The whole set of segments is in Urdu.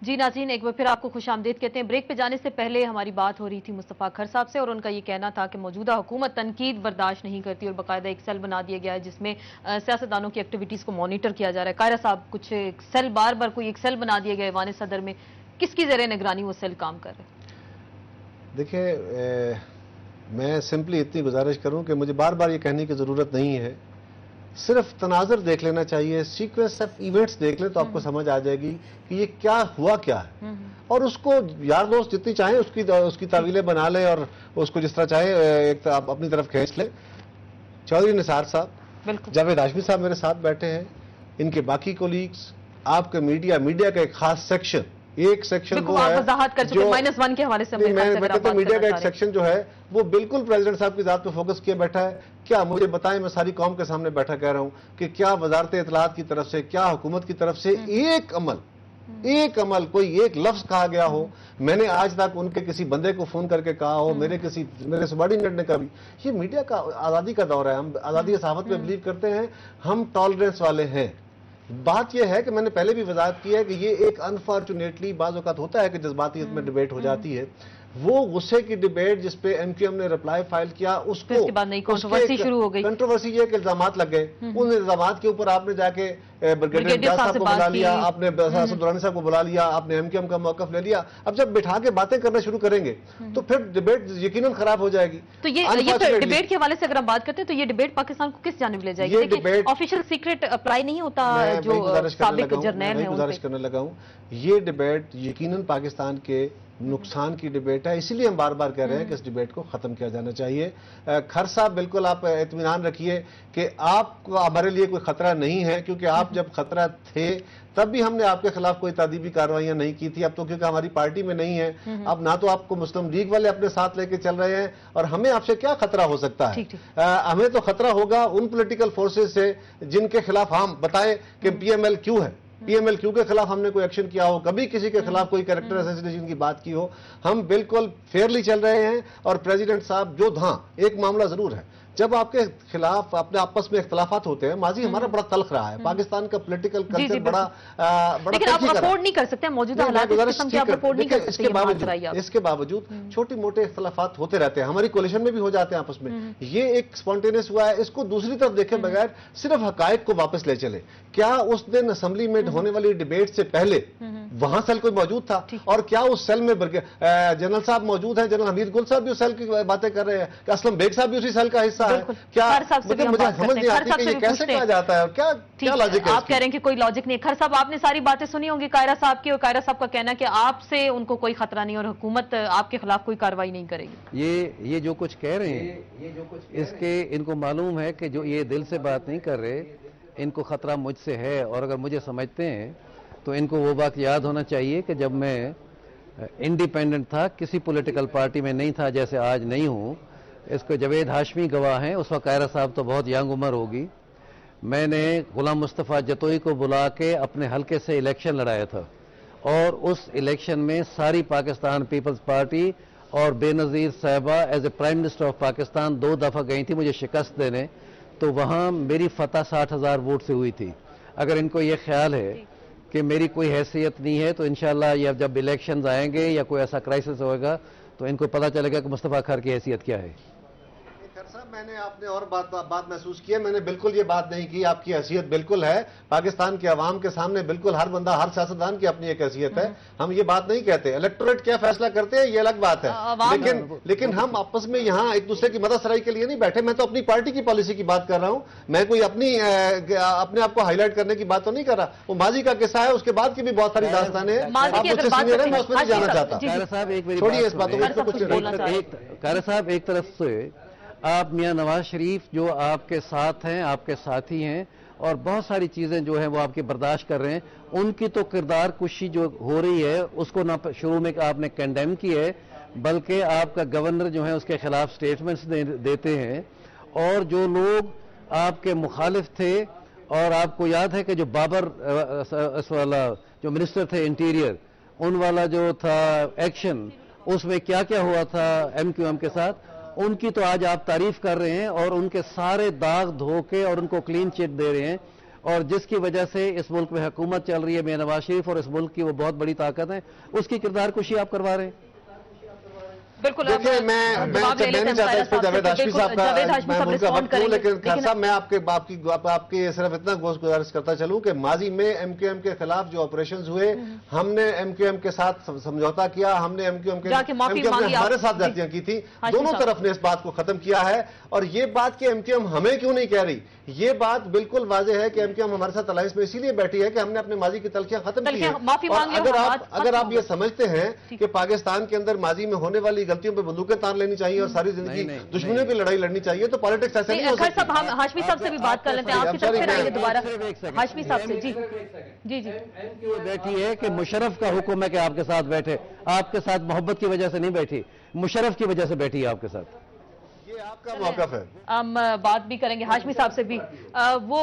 جی ناظرین، ایک بار پھر آپ کو خوش آمدید کہتے ہیں۔ بریک پہ جانے سے پہلے ہماری بات ہو رہی تھی مصطفیٰ کھر صاحب سے، اور ان کا یہ کہنا تھا کہ موجودہ حکومت تنقید برداشت نہیں کرتی اور باقاعدہ ایک سیل بنا دیا گیا ہے جس میں سیاستدانوں کی ایکٹیویٹیز کو مانیٹر کیا جا رہا ہے۔ قاہرہ صاحب، کچھ سیل بار بار کوئی ایک سیل بنا دیا گیا ایوان صدر میں، کس کی زیر نگرانی وہ سیل کام کر رہے ہیں؟ دیکھیں، میں سمپلی اتنی گزارش کروں کہ مجھے بار بار یہ کہنے کی ضرورت نہیں ہے، صرف تناظر دیکھ لینا چاہیے، سیکوینس آف ایونٹس دیکھ لیں تو آپ کو سمجھ آ جائے گی کہ یہ کیا ہوا کیا ہے، اور اس کو یار دوست جتنی چاہیں اس کی تعویلیں بنا لیں اور اس کو جس طرح چاہیں ایک اپنی طرف کھینچ لیں۔ چودھری نثار صاحب، جاوید ہاشمی صاحب میرے ساتھ بیٹھے ہیں، ان کے باقی کولیگز، آپ کے میڈیا کا ایک خاص سیکشن، ایک سیکشن وہ ہے جو -1 کے حوالے سے میں کہتا ہوں میڈیا کا ایک سیکشن جو ہے وہ بالکل پریزیڈنٹ صاحب کی ذات پہ فوکس کیے بیٹھا ہے۔ کیا مجھے بتائیں، میں ساری قوم کے سامنے بیٹھا کہہ رہا ہوں کہ کیا وزارت اطلاعات کی طرف سے، کیا حکومت کی طرف سے ایک عمل کوئی ایک لفظ کہا گیا ہو؟ میں نے آج تک ان کے کسی بندے کو فون کر کے کہا ہو، میرے سبارڈینیٹ نے کہا بھی، یہ میڈیا کا آزادی کا دور ہے، ہم آزادی صحافت میں بلیو کرتے ہیں، ہم ٹالرنس والے ہیں۔ بات یہ ہے کہ میں نے پہلے بھی وضاحت کی ہے کہ یہ ایک انفارچونیٹلی بعض اوقات ہوتا ہے کہ جذباتیت میں ڈیبیٹ ہو جاتی ہے، وہ غصے کی ڈیبیٹ جس پہ ایم کیو ایم نے رپلائی فائل کیا، اس کو کنٹروورسی شروع ہو گئی۔ کنٹروورسی یہ کہ الزامات لگ گئے، ان الزامات کے اوپر آپ نے جا کے بریگیڈیئر امتیاز صاحب کو بلا لیا، آپ نے اسد درانی صاحب کو بلا لیا، آپ نے ایم کیو ایم کا موقف لے لیا۔ اب جب بٹھا کے باتیں کرنا شروع کریں گے تو پھر ڈیبیٹ یقیناً خراب ہو جائے گی۔ تو یہ ڈیبیٹ کے حوالے سے اگر ہم بات کرتے ہیں تو یہ ڈیبیٹ پاکستان کو کس جانب لے جائے گی؟ دیکھیں، آفیشیل سیکرٹ اپلائی نہیں ہوتا، جو سابق جرنیل ہیں گزارش کرنے لگا ہوں، یہ ڈیبیٹ یقیناً پاکستان کے نقصان کی ڈیبیٹ ہے، اسی لیے ہم بار بار کہہ رہے ہیں کہ اس ڈیبیٹ کو ختم کیا جانا چاہیے۔ کھر صاحب، بالکل آپ اطمینان رکھیے کہ آپ کو ہمارے لیے کوئی خطرہ نہیں ہے، کیونکہ آپ جب خطرہ تھے تب بھی ہم نے آپ کے خلاف کوئی تعدیبی کارروائیاں نہیں کی تھی۔ اب تو کیونکہ ہماری پارٹی میں نہیں ہے، اب نہ تو آپ کو مسلم لیگ والے اپنے ساتھ لے کے چل رہے ہیں، اور ہمیں آپ سے کیا خطرہ ہو سکتا ہے؟ ہمیں تو خطرہ ہوگا ان پولیٹیکل فورسز سے جن کے خلاف ہم بتائیں کہ پی ایم ایل کیو ہے، پی ایم ایل کیو کے خلاف ہم نے کوئی ایکشن کیا ہو، کبھی کسی کے خلاف کوئی کریکٹر اسیسینیشن کی بات کی ہو، ہم بالکل فیئرلی چل رہے ہیں۔ اور پریزیڈنٹ صاحب جو ایک معاملہ ضرور ہے، جب آپ کے خلاف اپنے آپس میں اختلافات ہوتے ہیں، ماضی ہمارا بڑا تلخ رہا ہے، پاکستان کا پولیٹیکل کلچر بڑا لیکن آپ افورڈ نہیں کر سکتے، موجودہ حالات اس قسم کے آپ افورڈ نہیں کر سکتے۔ اس کے باوجود چھوٹی موٹے اختلافات ہوتے رہتے ہیں، ہماری کولیشن میں بھی ہو جاتے ہیں آپس میں، یہ ایک سپونٹینیس ہوا ہے۔ اس کو دوسری طرف دیکھے بغیر صرف حقائق کو واپس لے چلے، کیا اس دن اسمبلی میں ہونے والی ڈیبیٹ سے پہلے وہاں سیل کوئی موجود تھا؟ اور کیا اس سیل میں جنرل صاحب موجود ہیں، جنرل حمید گل صاحب بھی اس سیل کی باتیں کر رہے ہیں، کہ اسلم بیگ صاحب بھی اسی سیل کا حصہ ہے؟ کیا مجھے سمجھ نہیں آتی کہ یہ کیسے کہا جاتا ہے، اور کیا لاجک ہے؟ آپ کہہ رہے ہیں کہ کوئی لاجک نہیں ہے۔ کھر صاحب، آپ نے ساری باتیں سنی ہوں گی قاہرہ صاحب کی، اور قاہرہ صاحب کا کہنا ہے کہ آپ سے ان کو کوئی خطرہ نہیں اور حکومت آپ کے خلاف کوئی کارروائی نہیں کرے گی۔ یہ جو کچھ کہہ رہے ہیں اس کے ان کو معلوم ہے کہ جو یہ دل سے بات نہیں کر رہے، ان کو خطرہ مجھ سے ہے، اور اگر مجھے سمجھتے ہیں تو ان کو وہ بات یاد ہونا چاہیے کہ جب میں انڈیپینڈنٹ تھا، کسی پولیٹیکل پارٹی میں نہیں تھا جیسے آج نہیں ہوں، اس کو جاوید ہاشمی گواہ ہیں، اس وقت قاہرہ صاحب تو بہت ینگ عمر ہوگی، میں نے غلام مصطفیٰ جتوئی کو بلا کے اپنے حلقے سے الیکشن لڑایا تھا، اور اس الیکشن میں ساری پاکستان پیپلز پارٹی اور بے نظیر صاحبہ as a prime minister of Pakistan 2 دفعہ گئی تھی مجھے شکست دینے، تو وہاں میری فتح 60,000 ووٹ سے ہوئی تھی۔ اگر ان کو یہ خیال ہے کہ میری کوئی حیثیت نہیں ہے تو انشاءاللہ یہ جب الیکشنز آئیں گے یا کوئی ایسا کرائسس ہوئے گا تو ان کو پتہ چلے گا کہ مصطفیٰ کھر کی حیثیت کیا ہے۔ صاحب، میں نے آپ نے اور بات محسوس کی ہے، میں نے بالکل یہ بات نہیں کی، آپ کی حیثیت بالکل ہے، پاکستان کے عوام کے سامنے بالکل ہر بندہ، ہر سیاستدان کی اپنی ایک حیثیت ہے، ہم یہ بات نہیں کہتے، الیکٹوریٹ کیا فیصلہ کرتے ہیں یہ الگ بات ہے، لیکن ہم آپس میں یہاں ایک دوسرے کی مدد سرائی کے لیے نہیں بیٹھے، میں تو اپنی پارٹی کی پالیسی کی بات کر رہا ہوں، میں کوئی اپنے آپ کو ہائی لائٹ کرنے کی بات تو نہیں کر رہا، وہ ماضی کا قصہ ہے، اس کے بعد کی بھی بہت ساری داستانیں ہیں، آپ مجھ سے سینئر ہیں، میں اس میں نہیں جانا چاہتا۔ چھوڑیے اس باتوں کو۔ قاہرہ صاحب، ایک طرف سے آپ میاں نواز شریف جو آپ کے ساتھ ہیں، آپ کے ساتھی ہیں، اور بہت ساری چیزیں جو ہیں وہ آپ کی برداشت کر رہے ہیں، ان کی تو کردار کشی جو ہو رہی ہے اس کو نہ شروع میں آپ نے کنڈیم کی ہے، بلکہ آپ کا گورنر جو ہے اس کے خلاف سٹیٹمنٹس دیتے ہیں، اور جو لوگ آپ کے مخالف تھے، اور آپ کو یاد ہے کہ جو بابر اس والا جو منسٹر تھے انٹیریئر، ان والا جو تھا ایکشن، اس میں کیا کیا ہوا تھا ایم کیو ایم کے ساتھ، ان کی تو آج آپ تعریف کر رہے ہیں، اور ان کے سارے داغ دھو کے اور ان کو کلین چٹ دے رہے ہیں، اور جس کی وجہ سے اس ملک میں حکومت چل رہی ہے میاں نواز شریف، اور اس ملک کی وہ بہت بڑی طاقت ہے، اس کی کردار کشی آپ کروا رہے ہیں۔ بالکل دیکھیں میں نہیں چاہتا اس پہ جاوید ہاشمی صاحب کا میں ان کا وقت ہوں، لیکن خیر صاحب میں آپ کی صرف اتنا گزارش کرتا چلوں کہ ماضی میں ایم کیو ایم کے خلاف جو آپریشنز ہوئے، ہم نے ایم کیو ایم کے ساتھ سمجھوتا کیا، ہم نے ایم کیو ایم نے ہمارے ساتھ زیادتیاں کی تھی، دونوں طرف نے اس بات کو ختم کیا ہے۔ اور یہ بات کہ ایم کیو ایم ہمیں کیوں نہیں کہہ رہی، یہ بات بالکل واضح ہے کہ ایم کیو ایم ہمارے ساتھ الائنس میں اسی لیے بیٹھی ہے کہ ہم نے اپنے ماضی کی تلخیاں ختم کی ہیں۔ اگر آپ یہ سمجھتے ہیں کہ پاکستان کے اندر ماضی میں ہونے والی غلطیوں پہ بندوقیں تان لینی چاہیے اور ساری زندگی دشمنیوں کی لڑائی لڑنی چاہیے تو پالیٹکس ایسے نہیں ہو سکتی۔ ہم ہاشمی صاحب سے بھی بات کر لیتے ہیں، آپ کی طرف سے آئیے دوبارہ ہاشمی صاحب سے۔ جی جی جی بیٹھی ہے کہ مشرف کا حکم ہے کہ آپ کے ساتھ بیٹھے، آپ کے ساتھ محبت کی وجہ سے نہیں بیٹھی، مشرف کی وجہ سے بیٹھی ہے آپ کے ساتھ۔ یہ آپ کا موقف ہے۔ ہم بات بھی کریں گے ہاشمی صاحب سے بھی، وہ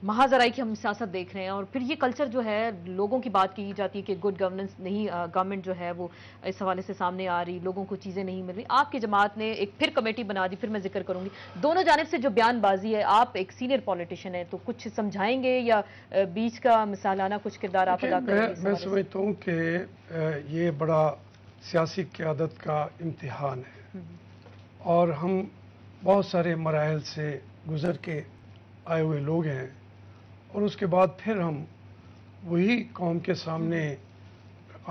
محاذ آرائی کی ہم سیاست دیکھ رہے ہیں اور پھر یہ کلچر جو ہے لوگوں کی بات کی جاتی ہے کہ گڈ گورننس نہیں، گورنمنٹ جو ہے وہ اس حوالے سے سامنے آ رہی، لوگوں کو چیزیں نہیں مل رہی۔ آپ کی جماعت نے ایک پھر کمیٹی بنا دی، پھر میں ذکر کروں گی دونوں جانب سے جو بیان بازی ہے، آپ ایک سینئر پولیٹیشین ہیں تو کچھ سمجھائیں گے یا بیچ کا مثالانہ کچھ کردار آپ ادا کریں گے؟ میں سمجھتا ہوں کہ یہ بڑا سیاسی قیادت کا امتحان ہے اور ہم بہت سارے مراحل سے گزر کے آئے ہوئے لوگ ہیں، اور اس کے بعد پھر ہم وہی قوم کے سامنے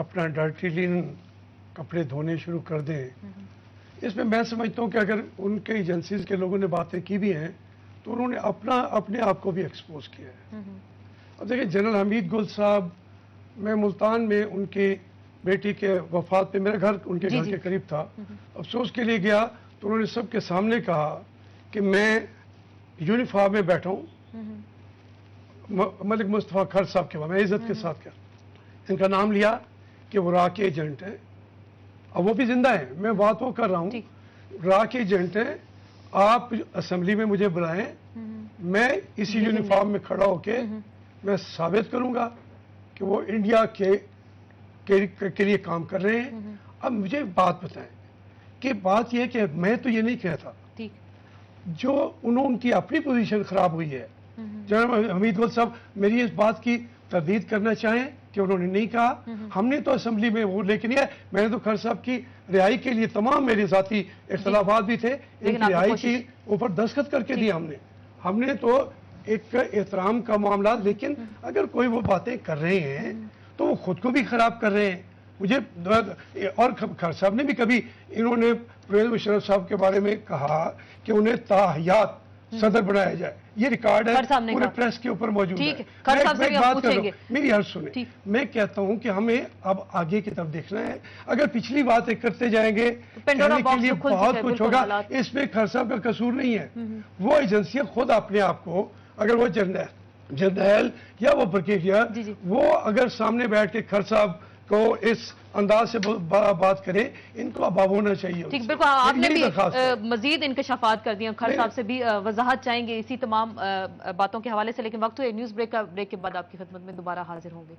اپنا ڈرٹی لین کپڑے دھونے شروع کر دیں۔ اس میں سمجھتا ہوں کہ اگر ان کے ایجنسیز کے لوگوں نے باتیں کی بھی ہیں تو انہوں نے اپنے آپ کو بھی ایکسپوز کیا ہے۔ اب دیکھیں جنرل حمید گل صاحب، میں ملتان میں ان کی بیٹی کے وفات پہ میرا گھر ان کے گھر کے قریب تھا، افسوس کے لیے گیا تو انہوں نے سب کے سامنے کہا کہ میں یونیفارم میں بیٹھا ہوں ملک مصطفیٰ کھر صاحب کے بعد، میں عزت کے ساتھ کیا ان کا نام لیا کہ وہ را کے ایجنٹ ہیں، اب وہ بھی زندہ ہیں، میں بات وہ کر رہا ہوں را کے ایجنٹ ہیں، آپ اسمبلی میں مجھے بلائیں، میں اسی یونیفارم میں کھڑا ہو کے میں ثابت کروں گا کہ وہ انڈیا کے لیے کام کر رہے ہیں۔ اب مجھے بات بتائیں کہ بات یہ ہے کہ میں تو یہ نہیں کہتا، جو ان کی اپنی پوزیشن خراب ہوئی ہے، جناب حمید گل صاحب میری اس بات کی تردید کرنا چاہیں کہ انہوں نے نہیں کہا، ہم نے تو اسمبلی میں وہ لے کے نہیں آئے، میں نے تو کھر صاحب کی رہائی کے لیے تمام میرے ذاتی اختلافات بھی تھے، ان کی رہائی کے اوپر دستخط کر کے دیا ہم نے تو ایک احترام کا معاملہ، لیکن اگر کوئی وہ باتیں کر رہے ہیں تو وہ خود کو بھی خراب کر رہے ہیں۔ مجھے اور کھر صاحب نے بھی کبھی انہوں نے پرویز مشرف صاحب کے بارے میں کہا کہ انہیں تاحیات صدر بنایا جائے، یہ ریکارڈ ہے پورے پریس کے اوپر موجود ہے۔ میں ایک بات کر رہا ہوں، میری عرض سنیں، میں کہتا ہوں کہ ہمیں اب آگے کی طرف دیکھنا ہے، اگر پچھلی باتیں کرتے جائیں گے کہنے کے لیے بہت کچھ ہوگا، اس میں کھر صاحب کا قصور نہیں ہے، وہ ایجنسیاں خود اپنے آپ کو، اگر وہ جرنیل یا وہ بریگیڈیئر، وہ اگر سامنے بیٹھ کے کھر صاحب کو اس انداز سے بات کرے، ان کو اب ہونا چاہیے۔ ٹھیک، بالکل آپ نے بھی مزید انکشافات کر دیا، کھر صاحب سے بھی وضاحت چاہیں گے اسی تمام باتوں کے حوالے سے، لیکن وقت ہوئے نیوز بریک کے بعد آپ کی خدمت میں دوبارہ حاضر ہوں گے۔